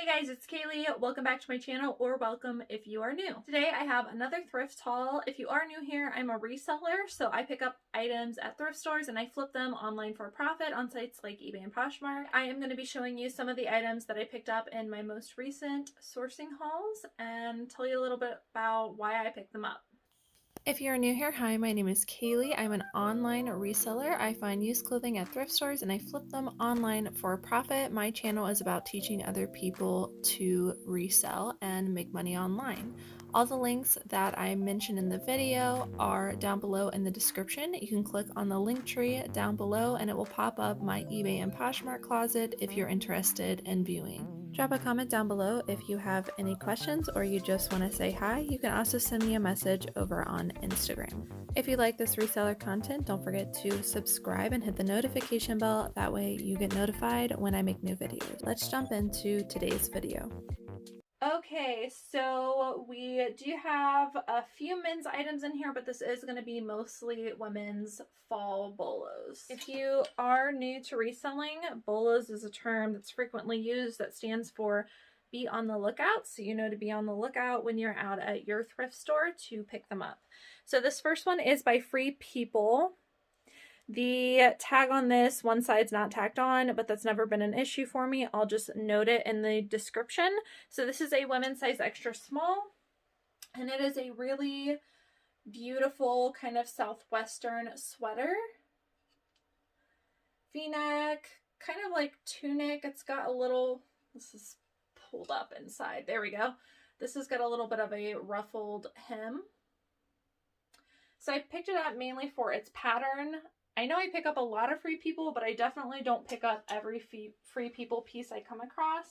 Hey guys, it's Kaylee. Welcome back to my channel, or welcome if you are new. Today I have another thrift haul. If you are new here, I'm a reseller, so I pick up items at thrift stores and I flip them online for a profit on sites like Ebay and Poshmark. I am going to be showing you some of the items that I picked up in my most recent sourcing hauls and tell you a little bit about why I picked them up. If you're new here, hi, my name is Kaylee. I'm an online reseller. I find used clothing at thrift stores and I flip them online for a profit. My channel is about teaching other people to resell and make money online. All the links that I mentioned in the video are down below in the description. You can click on the link tree down below and it will pop up my eBay and Poshmark closet if you're interested in viewing. Drop a comment down below if you have any questions or you just want to say hi. You can also send me a message over on Instagram. If you like this reseller content, don't forget to subscribe and hit the notification bell. That way you get notified when I make new videos. Let's jump into today's video. Okay, so we do have a few men's items in here, but this is going to be mostly women's fall bolos. If you are new to reselling, bolos is a term that's frequently used that stands for be on the lookout. So you know to be on the lookout when you're out at your thrift store to pick them up. So this first one is by Free People. The tag on this, one side's not tacked on, but that's never been an issue for me. I'll just note it in the description. So this is a women's size extra small, and it is a really beautiful kind of southwestern sweater. V-neck, kind of like tunic. It's got a little, this is pulled up inside. There we go. This has got a little bit of a ruffled hem. So I picked it up mainly for its pattern. I know I pick up a lot of Free People, but I definitely don't pick up every Free People piece I come across.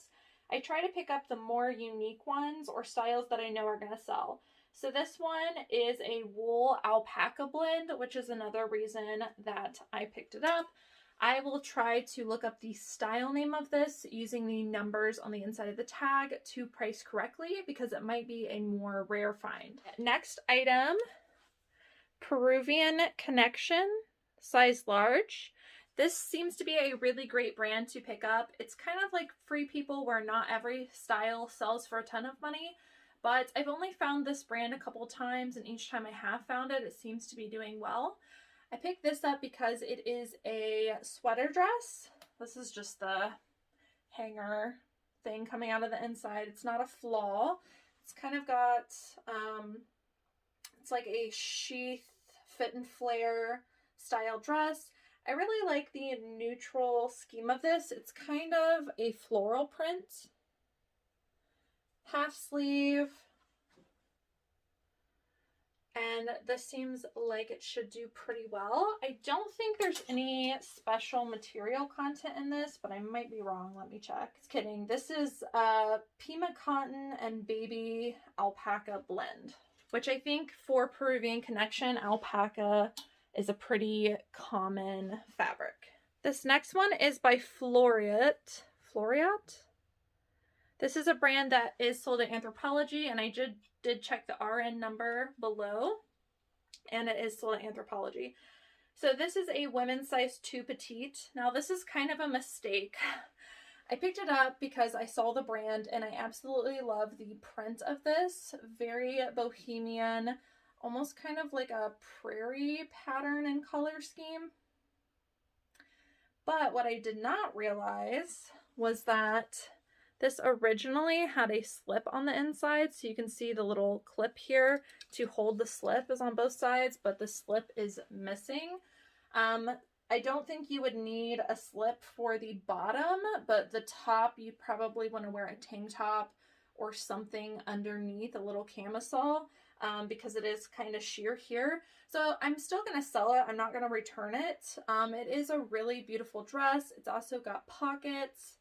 I try to pick up the more unique ones or styles that I know are going to sell. So this one is a wool alpaca blend, which is another reason that I picked it up. I will try to look up the style name of this using the numbers on the inside of the tag to price correctly because it might be a more rare find. Next item, Peruvian Connection. Size large. This seems to be a really great brand to pick up. It's kind of like Free People where not every style sells for a ton of money, but I've only found this brand a couple times and each time I have found it, it seems to be doing well. I picked this up because it is a sweater dress. This is just the hanger thing coming out of the inside. It's not a flaw. It's kind of got, it's like a sheath fit and flare style dress. I really like the neutral scheme of this. It's kind of a floral print. Half sleeve. And this seems like it should do pretty well. I don't think there's any special material content in this, but I might be wrong. Let me check. Just kidding. This is Pima cotton and baby alpaca blend, which I think for Peruvian Connection, alpaca is a pretty common fabric. This next one is by Floreat. Floreat? This is a brand that is sold at Anthropologie, and I did check the RN number below, and it is sold at Anthropologie. So this is a women's size 2 petite. Now this is kind of a mistake. I picked it up because I saw the brand and I absolutely love the print of this. Very bohemian, almost kind of like a prairie pattern and color scheme. But what I did not realize was that this originally had a slip on the inside. So you can see the little clip here to hold the slip is on both sides, but the slip is missing. I don't think you would need a slip for the bottom, but the top, you'd probably want to wear a tank top or something underneath, a little camisole. Because it is kind of sheer here. So I'm still going to sell it. I'm not going to return it. It is a really beautiful dress. It's also got pockets.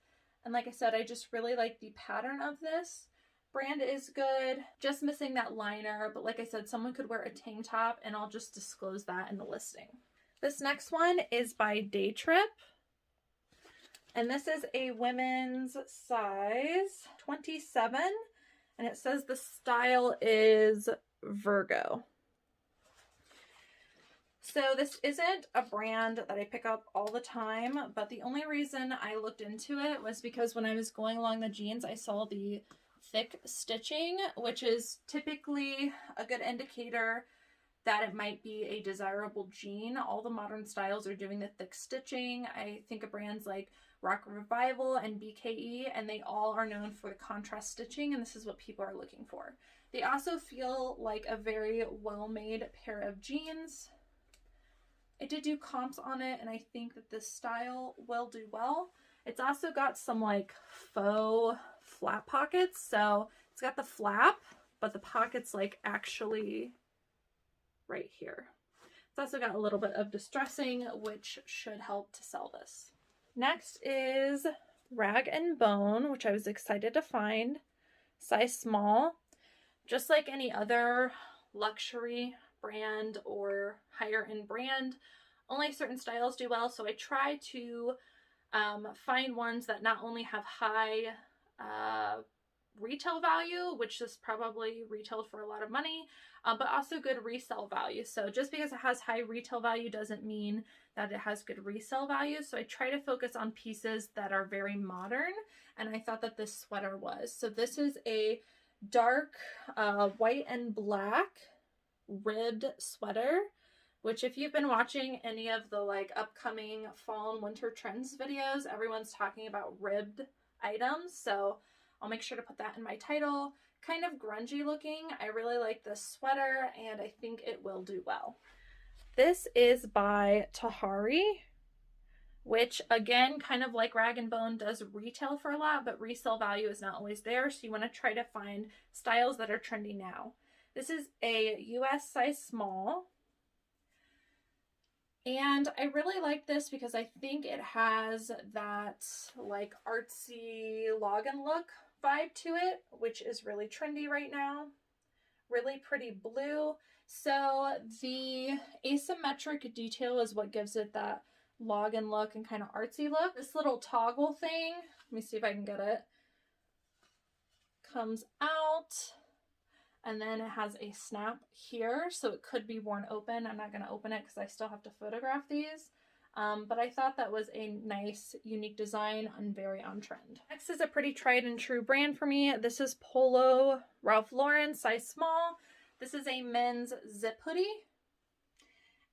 And like I said, I just really like the pattern of this. Brand is good. Just missing that liner. But like I said, someone could wear a tank top and I'll just disclose that in the listing. This next one is by Daytrip. And this is a women's size 27. And it says the style is Virgo. So this isn't a brand that I pick up all the time, but the only reason I looked into it was because when I was going along the jeans, I saw the thick stitching, which is typically a good indicator that it might be a desirable jean. All the modern styles are doing the thick stitching. I think of brands like Rock Revival and BKE, and they all are known for the contrast stitching, and this is what people are looking for. They also feel like a very well-made pair of jeans. I did do comps on it, and I think that this style will do well. It's also got some like faux flap pockets, so it's got the flap, but the pocket's like actually right here. It's also got a little bit of distressing, which should help to sell this. Next is Rag & Bone, which I was excited to find. Size small. Just like any other luxury brand or higher end brand, only certain styles do well, so I try to find ones that not only have high retail value, which is probably retailed for a lot of money, but also good resale value. So just because it has high retail value doesn't mean that it has good resale value. So I try to focus on pieces that are very modern, and I thought that this sweater was. So this is a dark white and black ribbed sweater, which if you've been watching any of the like upcoming fall and winter trends videos, everyone's talking about ribbed items. So I'll make sure to put that in my title. Kind of grungy looking. I really like this sweater and I think it will do well. This is by Tahari, which again, kind of like Rag & Bone, does retail for a lot, but resale value is not always there. So you want to try to find styles that are trendy now. This is a US size small. And I really like this because I think it has that like artsy login look vibe to it, which is really trendy right now. Really pretty blue. So the asymmetric detail is what gives it that login look and kind of artsy look. This little toggle thing, let me see if I can get it, comes out. And then it has a snap here, so it could be worn open. I'm not going to open it because I still have to photograph these. But I thought that was a nice, unique design and very on trend. Next is a pretty tried and true brand for me. This is Polo Ralph Lauren, size small. This is a men's zip hoodie.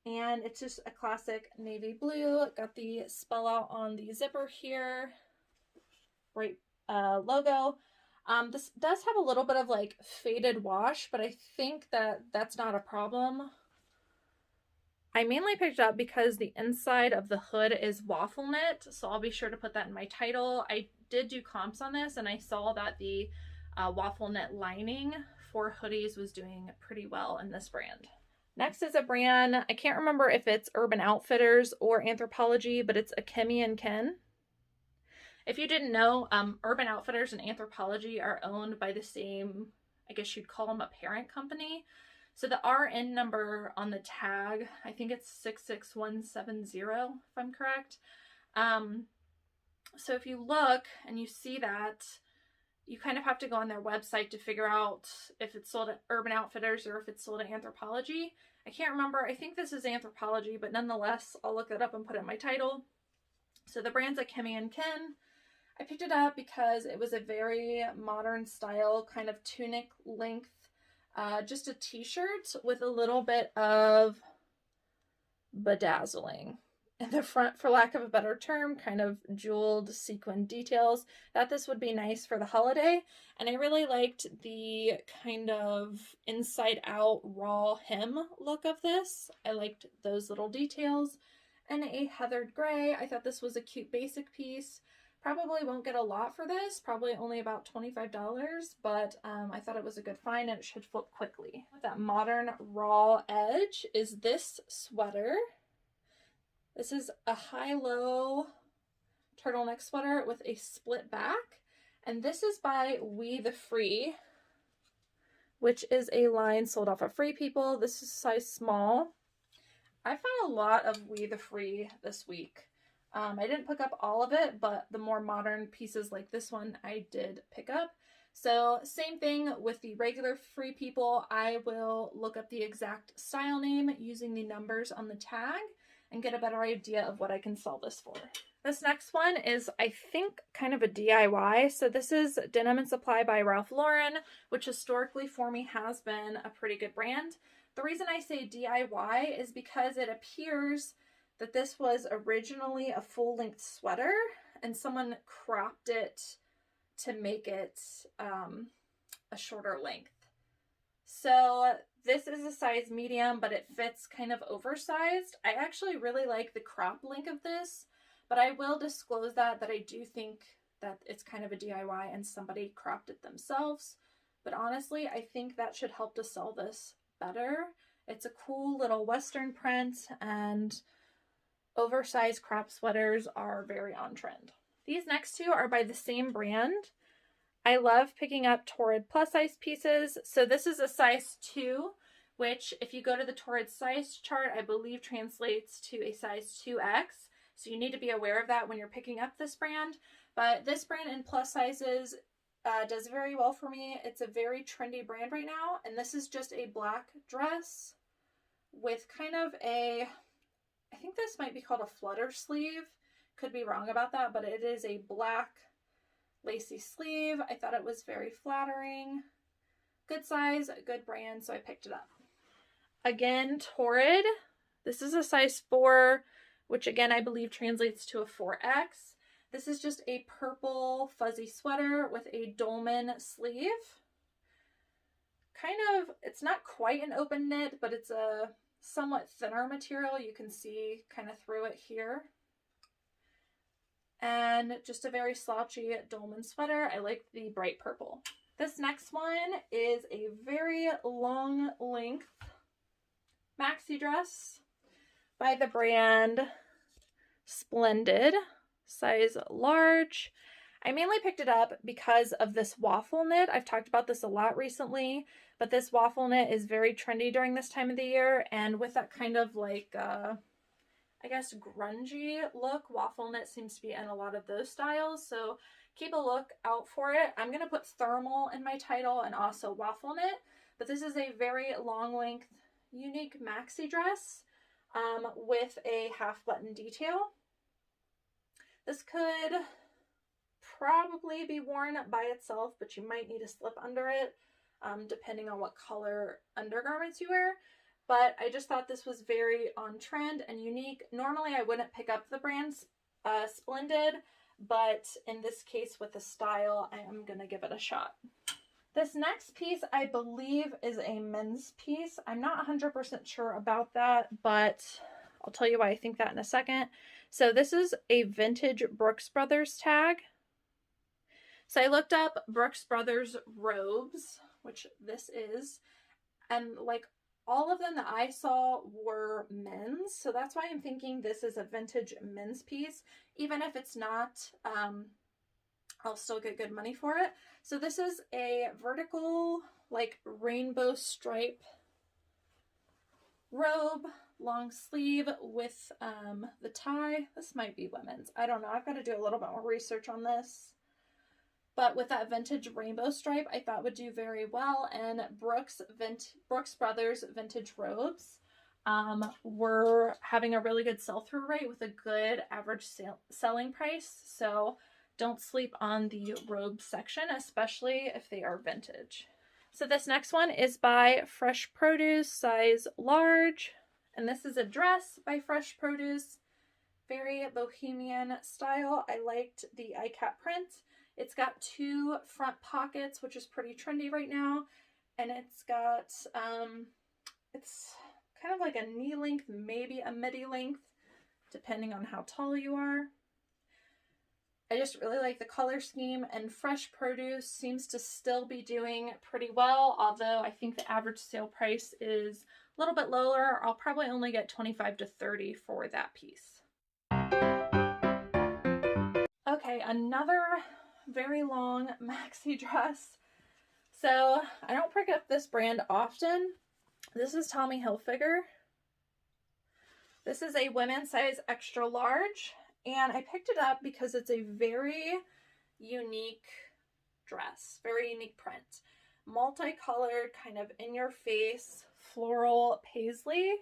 And it's just a classic navy blue. Got the spell out on the zipper here. Right logo. This does have a little bit of like faded wash, but I think that that's not a problem. I mainly picked it up because the inside of the hood is waffle knit, so I'll be sure to put that in my title. I did do comps on this and I saw that the waffle knit lining for hoodies was doing pretty well in this brand. Next is a brand, I can't remember if it's Urban Outfitters or Anthropologie, but it's Akemi and Ken. If you didn't know, Urban Outfitters and Anthropologie are owned by the same, I guess you'd call them a parent company. So the RN number on the tag, I think it's 66170, if I'm correct. So if you look and you see that, you kind of have to go on their website to figure out if it's sold at Urban Outfitters or if it's sold at Anthropologie. I can't remember. I think this is Anthropologie, but nonetheless, I'll look it up and put it in my title. So the brand's Akemi and Ken. I picked it up because it was a very modern style, kind of tunic length, just a t-shirt with a little bit of bedazzling in the front, for lack of a better term, kind of jeweled sequin details. Thought this would be nice for the holiday, and I really liked the kind of inside out raw hem look of this. I liked those little details. And a heathered gray. I thought this was a cute basic piece. Probably won't get a lot for this, probably only about $25, but I thought it was a good find and it should flip quickly. With that modern raw edge is this sweater. This is a high-low turtleneck sweater with a split back, and this is by We the Free, which is a line sold off of Free People. This is size small. I found a lot of We the Free this week. I didn't pick up all of it, but the more modern pieces like this one I did pick up. So same thing with the regular Free People. I will look up the exact style name using the numbers on the tag and get a better idea of what I can sell this for. This next one is, I think, kind of a DIY. So this is Denim and Supply by Ralph Lauren, which historically for me has been a pretty good brand. The reason I say DIY is because it appears that this was originally a full-length sweater and someone cropped it to make it a shorter length. So this is a size medium, but it fits kind of oversized. I actually really like the crop link of this, but I will disclose that I do think that it's kind of a DIY and somebody cropped it themselves. But honestly, I think that should help to sell this better. It's a cool little Western print, and oversized crop sweaters are very on trend. These next two are by the same brand. I love picking up Torrid plus size pieces. So this is a size 2, which if you go to the Torrid size chart, I believe translates to a size 2X. So you need to be aware of that when you're picking up this brand. But this brand in plus sizes does very well for me. It's a very trendy brand right now. And this is just a black dress with kind of a, I think this might be called a flutter sleeve. Could be wrong about that, but it is a black lacy sleeve. I thought it was very flattering. Good size, good brand, so I picked it up. Again, Torrid. This is a size 4, which again I believe translates to a 4X. This is just a purple fuzzy sweater with a dolman sleeve. Kind of, it's not quite an open knit, but it's a somewhat thinner material. You can see kind of through it here. And just a very slouchy dolman sweater. I like the bright purple. This next one is a very long length maxi dress by the brand Splendid, size large. I mainly picked it up because of this waffle knit. I've talked about this a lot recently, but this waffle knit is very trendy during this time of the year, and with that kind of like I guess grungy look, waffle knit seems to be in a lot of those styles, so keep a look out for it. I'm going to put thermal in my title and also waffle knit, but this is a very long length, unique maxi dress with a half button detail. This could probably be worn by itself, but you might need a slip under it, depending on what color undergarments you wear. But I just thought this was very on trend and unique. Normally I wouldn't pick up the brand Splendid, but in this case with the style, I am going to give it a shot. This next piece I believe is a men's piece. I'm not 100% sure about that, but I'll tell you why I think that in a second. So this is a vintage Brooks Brothers tag. So I looked up Brooks Brothers robes, which this is, and like all of them that I saw were men's, so that's why I'm thinking this is a vintage men's piece. Even if it's not, I'll still get good money for it. So this is a vertical, like rainbow stripe robe, long sleeve with the tie. This might be women's. I don't know. I've got to do a little bit more research on this. But with that vintage rainbow stripe, I thought would do very well. And Brooks Brothers vintage robes were having a really good sell-through rate with a good average selling price. So don't sleep on the robe section, especially if they are vintage. So this next one is by Fresh Produce, size large. And this is a dress by Fresh Produce. Very bohemian style. I liked the iCat print. It's got 2 front pockets, which is pretty trendy right now. And it's got, it's kind of like a knee length, maybe a midi length, depending on how tall you are. I just really like the color scheme, and Fresh Produce seems to still be doing pretty well, although I think the average sale price is a little bit lower. I'll probably only get 25 to 30 for that piece. Okay, another very long maxi dress. So I don't pick up this brand often. This is Tommy Hilfiger. This is a women's size extra large, and I picked it up because it's a very unique dress. Very unique print. Multicolored, kind of in your face, floral paisley.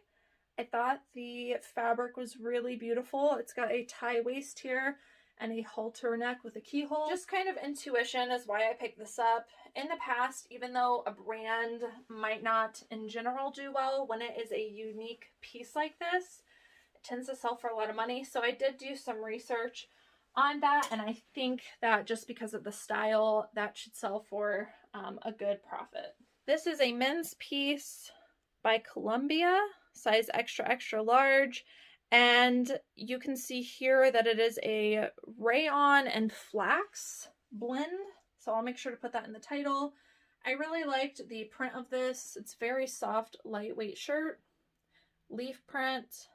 I thought the fabric was really beautiful. It's got a tie waist here and a halter neck with a keyhole. Just kind of intuition is why I picked this up. In the past, even though a brand might not in general do well, when it is a unique piece like this, it tends to sell for a lot of money. So I did do some research on that, and I think that just because of the style, that should sell for a good profit. This is a men's piece by Columbia, size extra, extra large. And you can see here that it is a rayon and flax blend. So I'll make sure to put that in the title. I really liked the print of this. It's very soft, lightweight shirt. Leaf print.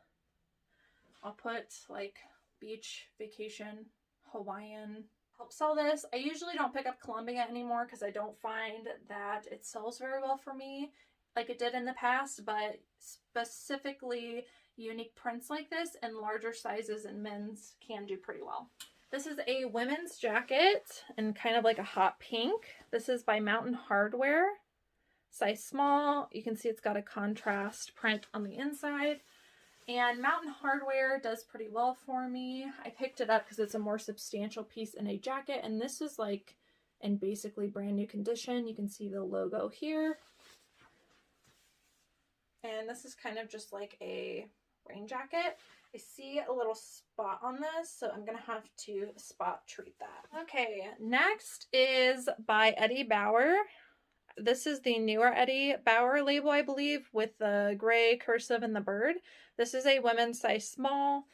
I'll put like beach, vacation, Hawaiian. Help sell this. I usually don't pick up Columbia anymore because I don't find that it sells very well for me like it did in the past, but specifically unique prints like this and larger sizes in men's can do pretty well. This is a women's jacket in kind of like a hot pink. This is by Mountain Hardwear, size small. You can see it's got a contrast print on the inside. And Mountain Hardwear does pretty well for me. I picked it up because it's a more substantial piece in a jacket, and this is like in basically brand new condition. You can see the logo here. And this is kind of just like a rain jacket. I see a little spot on this, so I'm gonna have to spot treat that. Okay, next is by Eddie Bauer. This is the newer Eddie Bauer label, I believe, with the gray cursive and the bird. This is a women's size small.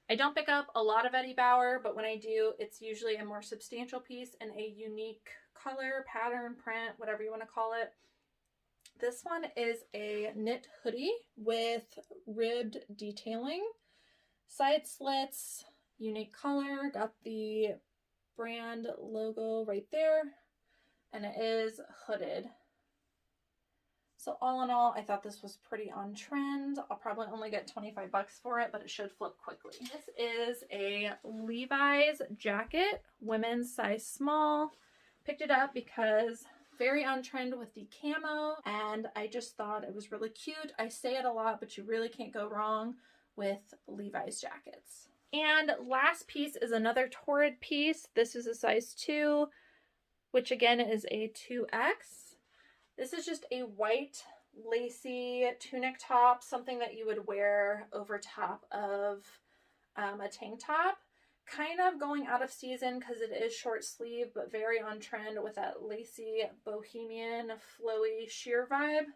I don't pick up a lot of Eddie Bauer, but when I do, it's usually a more substantial piece in a unique color, pattern, print, whatever you want to call it. This one is a knit hoodie with ribbed detailing, side slits, unique color, got the brand logo right there, and it is hooded. So all in all, I thought this was pretty on trend. I'll probably only get 25 bucks for it, but it should flip quickly. This is a Levi's jacket, women's size small. Picked it up because very on trend with the camo, and I just thought it was really cute. I say it a lot, but you really can't go wrong with Levi's jackets. And last piece is another Torrid piece. This is a size 2, which again is a 2X. This is just a white lacy tunic top, something that you would wear over top of a tank top. Kind of going out of season because it is short sleeve, but very on trend with that lacy bohemian flowy sheer vibe.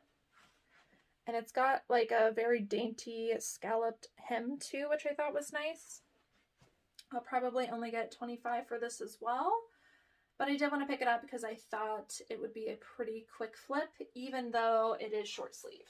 And it's got like a very dainty scalloped hem too, which I thought was nice. I'll probably only get 25 for this as well. But I did want to pick it up because I thought it would be a pretty quick flip, even though it is short sleeve.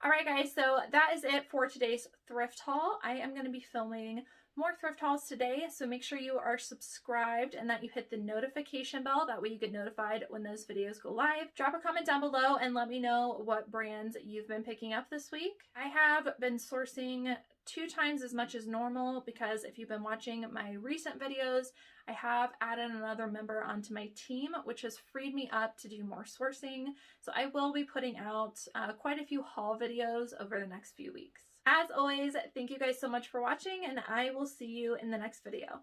All right, guys, so that is it for today's thrift haul. I am going to be filming more thrift hauls today, so make sure you are subscribed and that you hit the notification bell. That way you get notified when those videos go live. Drop a comment down below and let me know what brands you've been picking up this week. I have been sourcing 2 times as much as normal because if you've been watching my recent videos, I have added another member onto my team, which has freed me up to do more sourcing. So I will be putting out quite a few haul videos over the next few weeks. As always, thank you guys so much for watching, and I will see you in the next video.